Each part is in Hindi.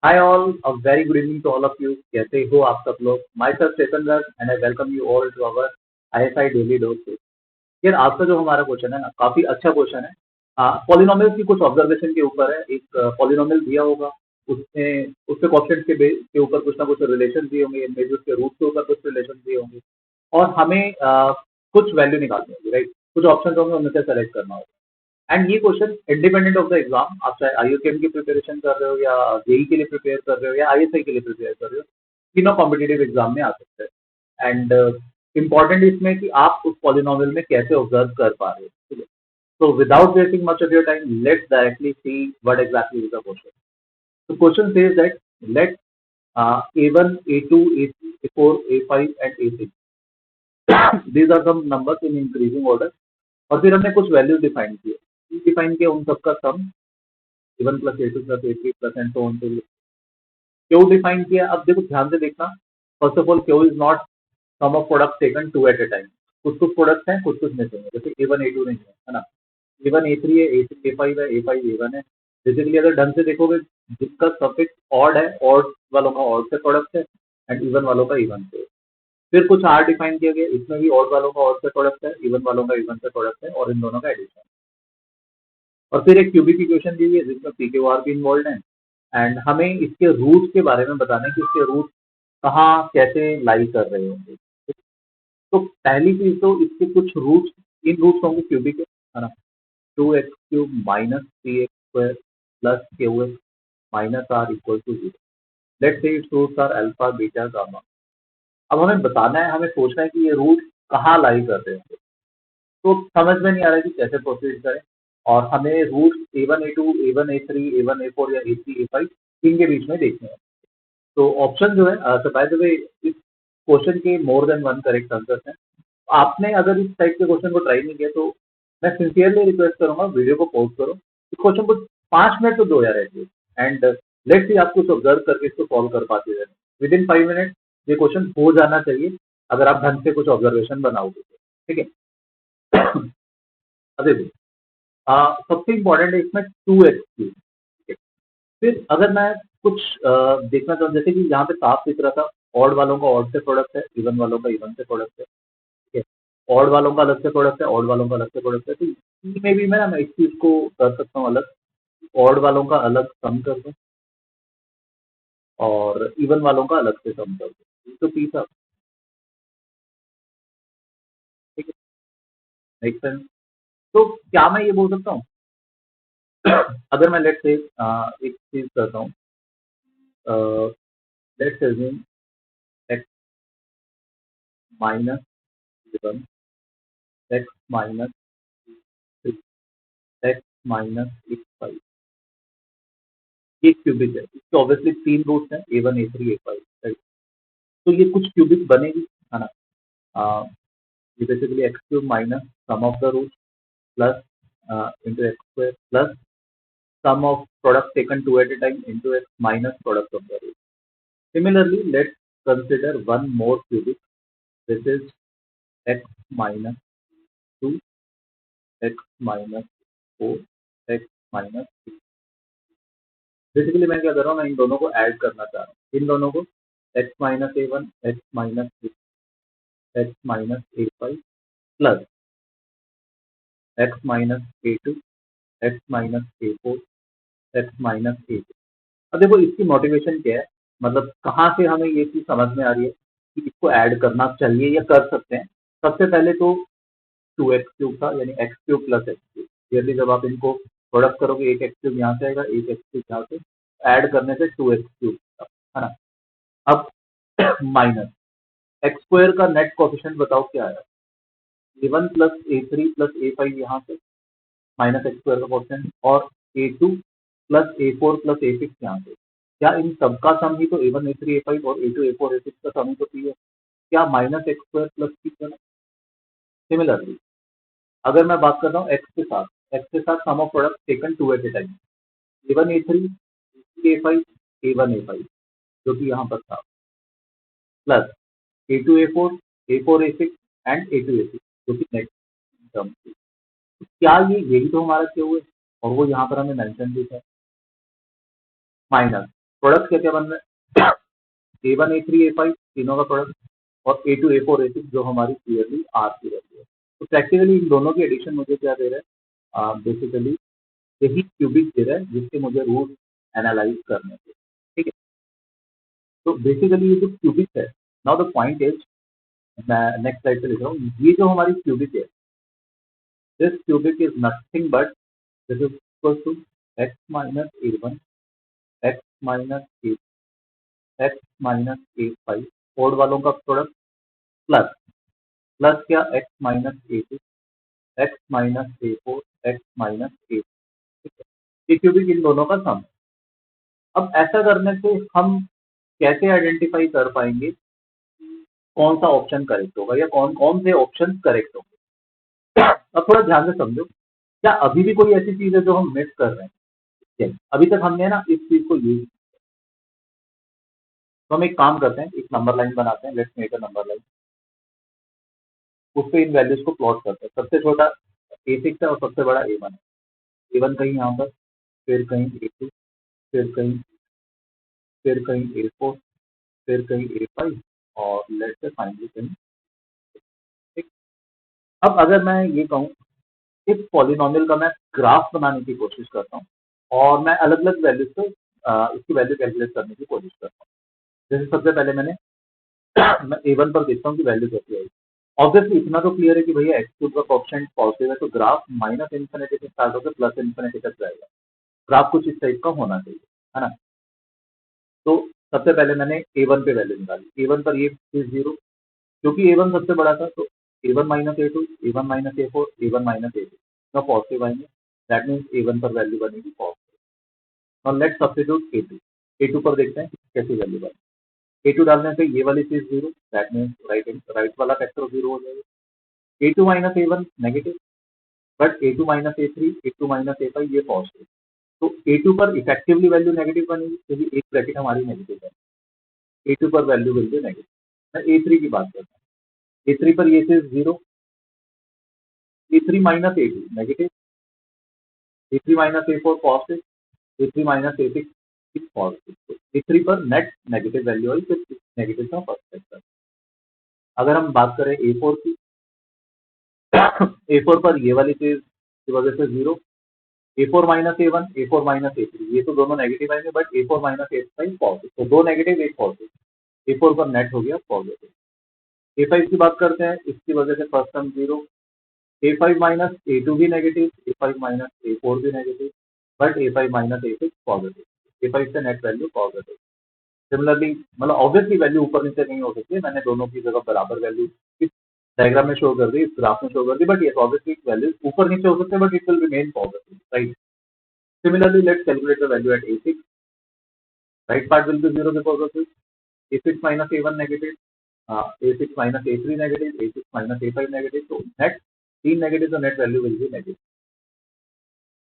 Hi all, a very good evening to all of you. कैसे हो आप सब लोग? Myself Chetan Garg and I welcome you all to our ISI Daily Dose. यार आज का जो हमारा क्वेश्चन है ना काफी अच्छा क्वेश्चन है। पॉलिनोमियल की कुछ ऑब्जर्वेशन के ऊपर है। एक पॉलिनोमियल दिया होगा, उसमें उसके क्वेश्चन के ऊपर कुछ ना कुछ रिलेशन दिए होंगे, मे बी उसके रूट के ऊपर कुछ रिलेशन दिए होंगे और हमें कुछ वैल्यू निकालनी होगी, राइट? कुछ ऑप्शन होंगे, उनमें से सेलेक्ट करना होगा। एंड ये question independent of the exam, आप चाहे आईयूकेएम की प्रिपरेशन कर रहे हो या जेई के लिए प्रिपेयर कर रहे हो या आईएसआई के लिए प्रिपेयर कर रहे हो, तीनों कॉम्पिटेटिव एग्जाम में आ सकते हैं। एंड इम्पॉर्टेंट इसमें कि आप उस पॉलिनोमियल में कैसे ऑब्जर्व कर पा रहे हो, ठीक है? So without wasting much of your time, let's directly see what exactly is the question. The question says that let A1, A2, A3, A4, A5 and A6. These are some numbers in increasing order. और फिर हमने कुछ वैल्यू डिफाइन किए, डिफाइन किया उन सबका sum A1 plus A2 plus A3 plus and so on to Q define किया। अब देखो ध्यान से देखना, first of all Q is not sum of product taken two at a time. कुछ कुछ प्रोडक्ट्स हैं, कुछ कुछ मिसिंग है, जैसे A1 A2 नहीं है ना, A1 A3 है, A3 A5 है, A5 A1 है। बेसिकली अगर ढंग से देखोगे, जिसका सफिक्स ऑड है, ऑड वालों का ऑड से प्रोडक्ट है एंड इवन वालों का इवन से। फिर कुछ आर डिफाइन किया गया, इसमें भी ऑड वालों का ऑड से प्रोडक्ट है, इवन वालों का इवन से प्रोडक्ट है और इन दोनों का एडिशन। और फिर एक क्यूबिक इक्वेशन दी हुई है जिसमें पी क्यू आर भी इन्वॉल्व है एंड हमें इसके रूट के बारे में बताना है कि इसके रूट कहाँ कैसे लाई कर रहे होंगे। तो पहली चीज तो इसके कुछ रूट्स, इन रूट्स होंगे क्यूबिक के, है ना? 2x³ minus 3x² plus Q X minus R equal to 0। Let's say its roots are alpha beta gamma. अब हमें बताना है, हमें सोचना है कि ये रूट कहाँ लाई कर रहे होंगे। तो समझ में नहीं आ रहा है कि कैसे प्रोसीड करें और हमें root A1 A2 A1 A3 A1 A4 या A3 A5 इनके बीच में देखने हैं। तो ऑप्शन जो है, तो बाय द वे इस क्वेश्चन के more than one correct answer हैं। आपने अगर इस टाइप के क्वेश्चन को ट्राई नहीं किया तो मैं सिंसियरली रिक्वेस्ट करूंगा, वीडियो को पॉज करो, इस क्वेश्चन को 5 मिनट तो दो यार एटलीस्ट, एंड लेट्स सी आप कुछ ऑब्जर्व करके इसको सॉल्व कर पाते हैं। विद इन 5 मिनट ये क्वेश्चन हो जाना चाहिए अगर आप ढंग से कुछ ऑब्जर्वेशन बनाओगे तो, ठीक है? अब देखो, सबसे इम्पोर्टेंट है इसमें 2x³। फिर अगर मैं कुछ देखना चाहूँ, जैसे कि यहाँ पे साफ दिख रहा था, ऑड वालों का ऑड से प्रोडक्ट है, इवन वालों का इवन से प्रोडक्ट है, ठीक है? ऑड वालों का अलग से प्रोडक्ट है, ऑड वालों का अलग से प्रोडक्ट है। तो में भी मैं इस चीज को कर सकता हूँ अलग, ऑड वालों का अलग सम कर दूँ और इवन वालों का अलग से सम कर दूँ, तो तीसरा, ठीक है? Make sense? तो क्या मैं ये बोल सकता हूँ, अगर मैं लेट्स से एक चीज करता हूँ, let's assume x minus 1, x minus 3, x minus 5, ये क्यूबिक है। इसके ऑब्वियसली 3 रूट्स हैं, A1 A3 A5, राइट? तो ये कुछ क्यूबिक बनेगी, है ना? ये basically x³ minus sum of the root plus into x² plus sum of product taken two at a time into x minus product of the root. Similarly, let's consider one more cubic. This is x minus 2, x minus 4, x minus 6. Basically मैं क्या कर रहा हूँ, मैं इन दोनों को ऐड करना चाह रहा हूँ, इन दोनों को x minus A1 x minus 6 x minus A5 plus x minus A2 x minus A4 x minus A2। अब देखो इसकी मोटिवेशन क्या है, मतलब कहाँ से हमें ये चीज समझ में आ रही है कि इसको ऐड करना चाहिए या कर सकते हैं। सबसे पहले तो 2x³ था, यानी x³ प्लस x³। क्लियरली जब आप इनको प्रोडक्ट करोगे, एक x³ यहाँ से आएगा, एक x³ यहाँ से, ऐड करने से 2x³ है ना? अब माइनस x² का नेट कोफिशिएंट बताओ क्या आया, A1 plus A3 plus A5 यहाँ से माइनस x² का कोफिशिएंट, और A2 plus A4 plus A6 यहाँ से। क्या इन सबका सम ही तो A1 A3 A5 और A2 A4 A6 का सम ही तो P है? क्या माइनस x² प्लस P है? सिमिलरली अगर मैं बात कर रहा हूँ x के साथ sum of product taken two at a time, A1 A3 A5 A1 A5 जो कि यहाँ पर था, plus A2 A4 A4 A6 and A2 A6 जो कि नेक्स्ट टर्म थी। तो क्या ये यही तो हमारा क्यों है, और वो यहाँ पर हमें मेंशन भी था माइनस प्रोडक्ट क्या क्या बन रहे हैं A1 A3 A5 तीनों का प्रोडक्ट और A2 A4 A6 जो हमारी क्लियरली आर की वैल्यू है। तो प्रैक्टिकली इन दोनों की एडिशन मुझे क्या दे रहा है, बेसिकली यही क्यूबिक दे रहा है जिसके मुझे रूट एनालाइज करने थे। ठीक है, तो बेसिकली ये जो क्यूबिक है, नाउ द पॉइंट इज, मैं नेक्स्ट स्लाइड पे लिख रहा हूँ, ये जो हमारी क्यूबिक है, this cubic is nothing but this is equal to x minus A1 x minus A x minus A5 कोड वालों का प्रोडक्ट प्लस प्लस क्या x minus A2 x minus A4 x minus A। ठीक है, ये क्यूबिक इन दोनों का सम है। अब ऐसा करने से हम कैसे आइडेंटिफाई कर पाएंगे कौन सा ऑप्शन करेक्ट होगा या कौन कौन से ऑप्शन करेक्ट होंगे। अब थोड़ा ध्यान से समझो, क्या अभी भी कोई ऐसी चीज है जो हम मिस कर रहे हैं? Yes. अभी तक हमने ना इस चीज को यूज, तो हम एक काम करते हैं, एक नंबर लाइन बनाते हैं, let's make a number line, उस पे इन वैल्यूज को प्लॉट करते हैं। सबसे छोटा A6 है और सबसे बड़ा A1 है। A1 कहीं यहाँ पर, फिर कहीं A2, फिर कहीं A4, फिर कहीं A5 और लेट्स से फाइनली कहीं। ठीक, अब अगर मैं ये कहूँ, इस पॉलिनोमियल का मैं ग्राफ बनाने की कोशिश करता हूँ और मैं अलग अलग वैल्यूज पे इसकी वैल्यू कैलकुलेट करने की कोशिश करता हूँ। जैसे सबसे पहले मैं A1 पर देखता हूँ कि वैल्यू कैसी आएगी। ऑब्वियसली इतना तो क्लियर है कि भैया एक्स क्यूब का कोएफिशिएंट पॉजिटिव है, तो ग्राफ माइनस इन्फिनिटी से स्टार्ट होकर प्लस इन्फिनिटी तक जाएगा। ग्राफ कुछ इस टाइप का होना चाहिए, है ना। तो सबसे पहले मैंने A1 पे वैल्यू निकाली। A1 पर ये चीज 0, क्योंकि A1 सबसे बड़ा था, तो A1 minus A2, A1 minus A4, A1 minus A2 का पॉजिटिव आएंगे। दैट मीन्स A1 पर वैल्यू बनेगी पॉजिटिव। और लेट्स सब्स्टिट्यूट A2। A2 पर देखते हैं कैसी वैल्यू बनेगी। A2 डालने से ये वाली चीज 0, दैट मीन्स राइट वाला फैक्टर 0 हो जाएगा। A2 minus A1 negative, but A2 minus A3, A2 minus A5 ये पॉजिटिव। तो A2 पर इफेक्टिवली वैल्यू नेगेटिव बनेगी क्योंकि एक ब्रैकेट हमारी नेगेटिव है। A2 पर वैल्यू बनेगी नेगेटिव। मैं A3 की बात करता हूँ। A3 पर ये चीज 0, A3 minus A2 negative, A3 minus A4 positive, A3 minus A6 positive. तो A3 पर नेट नेगेटिव वैल्यू आई, फिर नेगेटिव का फर्स्ट फैक्टर। अगर हम बात करें A4 की, A4 पर ये वाली चीज की वजह से 0, A4 minus A1, A4 minus A3 ये तो दोनों नेगेटिव आएंगे, but A4 minus A5 positive, तो दो नेगेटिव एक पॉजिटिव। A4 पर नेट हो गया पॉजिटिव। A5 की बात करते हैं, इसकी वजह से first term 0, A5 minus A2 भी नेगेटिव, A5 माइनस A4 भी negative, but A5 minus A6 positive. A5 से नेट वैल्यू पॉजिटिव। सिमिलरली मतलब ऑब्वियसली वैल्यू ऊपर नीचे नहीं हो सकती, मैंने दोनों की जगह बराबर वैल्यू इस डायग्राम में शो कर दी, इस ग्राफ में शो कर दी, बट ये ऑब्वियसली वैल्यू ऊपर नीचे हो सकते हैं, but it will remain positive, right. Similarly, let's calculate the value at A6. Right part will be 0 because of this. A6 minus A1 negative, A6 minus A3 negative, A6 minus A5 negative. So net 3 negative, the net value will be negative.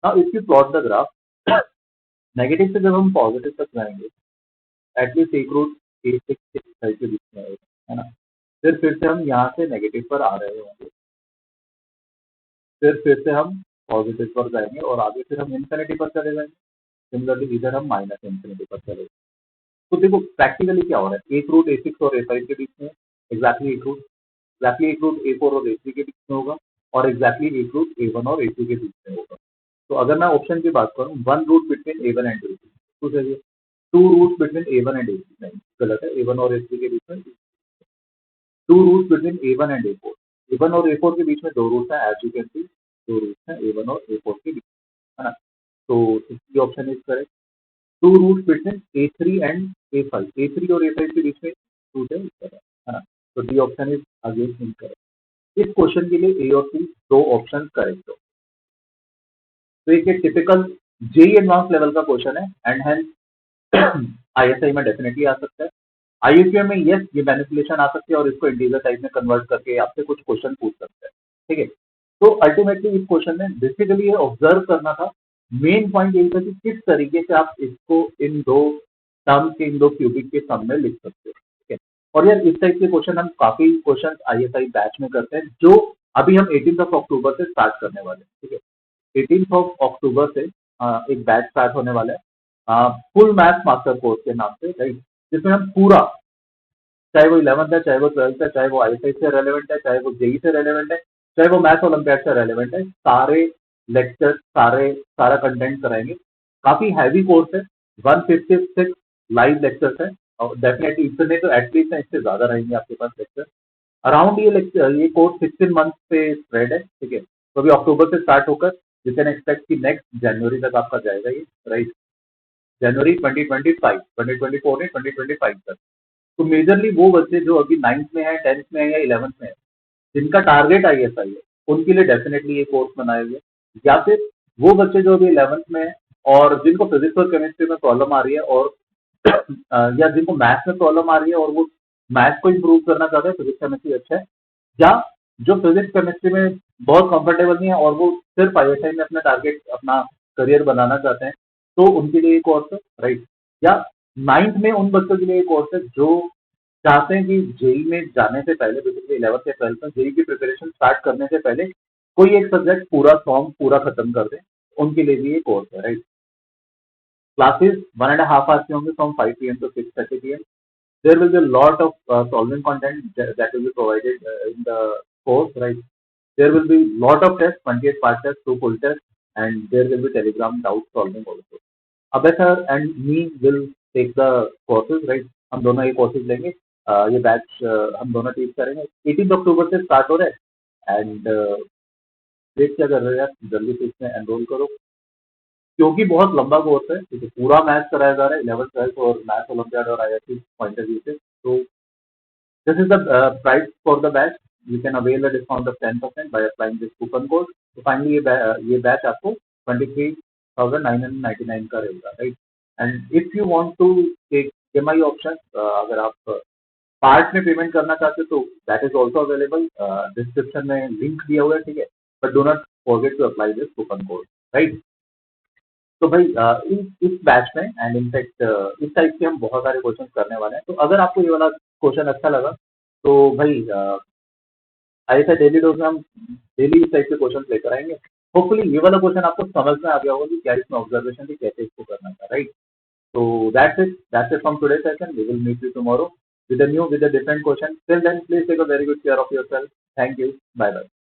Now, if you plot the graph, negative से जब हम पॉजिटिव तक जाएंगे, एटलीस्ट एक रूट A6 के बीच में आएगा, है ना। फिर से हम यहाँ से नेगेटिव पर आ रहे होंगे, फिर से हम पॉजिटिव पर जाएंगे और आगे फिर हम इन्फिनिटी पर चले जाएंगे। सिमिलरली इधर हम माइनस इन्फिनिटी पर चले जाएंगे। तो देखो प्रैक्टिकली क्या हो रहा है, एक रूट A6 और A5 के बीच में एग्जैक्टली एक रूट A4 और A3 के बीच में होगा, और एग्जैक्टली एक रूट A1 और A2 के बीच में होगा। तो अगर मैं ऑप्शन की बात करूँ, one root between A1 and A3 तो सही है, to root between A1 and A3 नहीं, गलत है, A1 और A3 के बीच में to root between A1 and A4, A1 और A4 के बीच में दो रूट है, एज यू कैन सी दो रूट है A1 और A4 के बीच, है ना। तो इसकी option is correct. Two root between A3 and A5, A3 और A5 के बीच में रूट है ना। तो D option is again incorrect. इस क्वेश्चन के लिए ए और सी दो ऑप्शन करेक्ट हो। तो एक टिपिकल जेई एडवांस लेवल का क्वेश्चन है एंड हेंस आईएसआई में डेफिनेटली आ सकता है। आईयूपीएम में यस ये मैनिपुलेशन आ सकती है और इसको इंटीजर टाइप में कन्वर्ट करके आपसे कुछ क्वेश्चन पूछ सकते हैं, ठीक है। तो अल्टीमेटली इस क्वेश्चन में बेसिकली ये ऑब्जर्व करना था, मेन पॉइंट यही था कि किस तरीके से आप इसको इन दो टर्म्स के, इन दो क्यूबिक के सम में लिख सकते हो, ठीक है। और यार इस टाइप के क्वेश्चन हम काफी क्वेश्चन आईएसआई बैच में करते हैं, जो अभी हम 18 अक्टूबर से स्टार्ट करने वाले हैं, ठीक है। 18 अक्टूबर से एक बैच स्टार्ट होने वाला है फुल मैथ्स मास्टर कोर्स के नाम से, राइट, जिसमें हम पूरा, चाहे वो 11th है, चाहे वो 12th है, चाहे वो आईएसआई से रेलेवेंट है, चाहे वो जेई से रेलेवेंट है, चाहे वो मैथ्स ओलंपियाड से रेलेवेंट है, सारे लेक्चर, सारा कंटेंट कराएंगे। काफी हैवी कोर्स है, 156 लाइव लेक्चर्स है, और डेफिनेटली इतने तो एटलीस्ट इससे ज्यादा रहेंगे आपके पास लेक्चर। अराउंड ये लेक्चर, ये कोर्स 16 मंथ पे स्प्रेड है, ठीक है। तो अभी अक्टूबर से स्टार्ट होकर यू कैन एक्सपेक्ट कि नेक्स्ट जनवरी तक आपका जाएगा ये, राइट, जनवरी 2025, 2024 नहीं 2025 तक। तो मेजरली वो बच्चे जो अभी 9th में है, 10th में है या 11th में है, जिनका टारगेट आईएसआई है, उनके लिए डेफिनेटली ये कोर्स बनाया गया। या फिर वो बच्चे जो अभी 11th में है और जिनको फिजिक्स और केमिस्ट्री में प्रॉब्लम आ रही है, और या जिनको मैथ्स में प्रॉब्लम आ रही है और वो मैथ्स को इम्प्रूव करना चाहते हैं, फिजिक्स केमिस्ट्री अच्छा है, या जो फिजिक्स केमिस्ट्री में बहुत कंफर्टेबल नहीं है और वो सिर्फ आईएसआई में अपना टारगेट, अपना करियर बनाना चाहते हैं, तो उनके लिए एक कोर्स है, राइट। या 9th में उन बच्चों के लिए एक कोर्स है जो चाहते हैं कि जेई में जाने से पहले, बेसिकली 11th या 12th में जेई की प्रिपरेशन स्टार्ट करने से पहले कोई एक सब्जेक्ट पूरा फॉर्म पूरा खत्म कर दें, उनके लिए भी ये कोर्स है, राइट। क्लासेस 1.5 hours की होंगी, from 5 PM to 6:30 PM. There will be a lot of solving content that will be provided in the course, right? There will be lot of tests, 28 part tests, 2 full tests, and there will be Telegram doubt solving also. Abhay sir and me will take the courses, right? हम दोनों ये courses लेंगे, ये बैच हम दोनों टीच करेंगे। 18 अक्टूबर से स्टार्ट हो रहा है, एंड देख क्या कर रहे हो यार, जल्दी से इसमें एनरोल करो, क्योंकि बहुत लंबा कोर्स है, ठीक है, पूरा मैथ्स कराया जा रहा है, 11th 12th और मैथ्स ओलंपियाड और आईआईटी पॉइंट ऑफ व्यू से। तो this is the price for the batch. You can avail a discount of 10% by applying this coupon code. तो फाइनली ये बैच आपको 23,999 का रहेगा, right. And if you want to take EMI option, अगर आप पार्ट में पेमेंट करना चाहते हो तो that is also available, description में लिंक दिया हुआ है, ठीक है। But do not forget to apply this coupon code, right. तो भाई इस बैच में एंड इनफैक्ट इस टाइप के हम बहुत सारे क्वेश्चन करने वाले हैं। तो अगर आपको ये वाला क्वेश्चन अच्छा लगा, तो भाई ऐसा डेली डोज में हम डेली इस टाइप के क्वेश्चन लेकर आएंगे। होपफुली ये वाला क्वेश्चन आपको समझ में आ गया होगा कि क्या इसमें ऑब्जर्वेशन थी, कैसे इसको करना था, right. So that's it from today's session. We will meet you tomorrow with a different question. Till then, please take a very good care of yourself. Thank you. Bye bye.